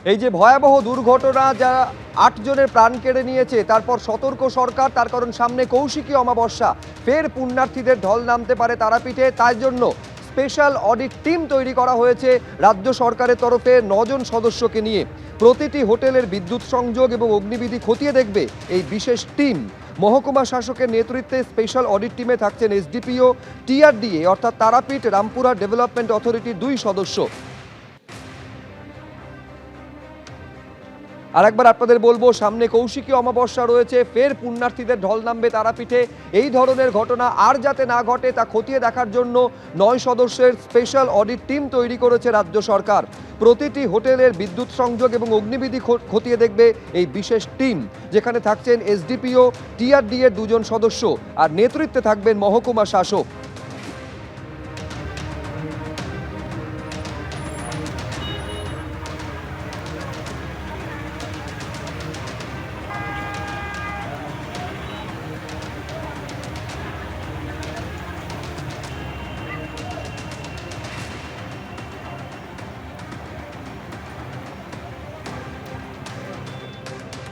এই যে ভয়াবহ দুর্ঘটনা যা ৮ জনের প্রাণ কেড়ে নিয়েছে, তারপর সতর্ক সরকার, তার কারণ সামনে কৌশিকী অমাবস্যা, ফের পুণ্যার্থীদের ঢল নামতে পারে তারাপীঠে। তার জন্য স্পেশাল অডিট টিম তৈরি করা হয়েছে রাজ্য সরকারের তরফে ৯ জন সদস্যকে নিয়ে। প্রতিটি হোটেলের বিদ্যুৎ সংযোগ এবং অগ্নিবিধি খতিয়ে দেখবে এই বিশেষ টিম। মহকুমা শাসকের নেতৃত্বে স্পেশাল অডিট টিমে থাকছেন এসডিপিও, টিআরডিএ অর্থাৎ তারাপীঠ রামপুরা ডেভেলপমেন্ট অথরিটির ২ সদস্য। আর একবার আপনাদের বলবো, সামনে কৌশিকী অমাবস্যা রয়েছে, ফের পুণ্যার্থীদের ঢল নামবে তারাপীঠে। এই ধরনের ঘটনা আর যাতে না ঘটে তা খতিয়ে দেখার জন্য ৯ সদস্যের স্পেশাল অডিট টিম তৈরি করেছে রাজ্য সরকার। প্রতিটি হোটেলের বিদ্যুৎ সংযোগ এবং অগ্নিবিধি খতিয়ে দেখবে এই বিশেষ টিম, যেখানে থাকছেন এসডিপিও, টিআরডি এর ২ জন সদস্য, আর নেতৃত্বে থাকবেন মহকুমা শাসক।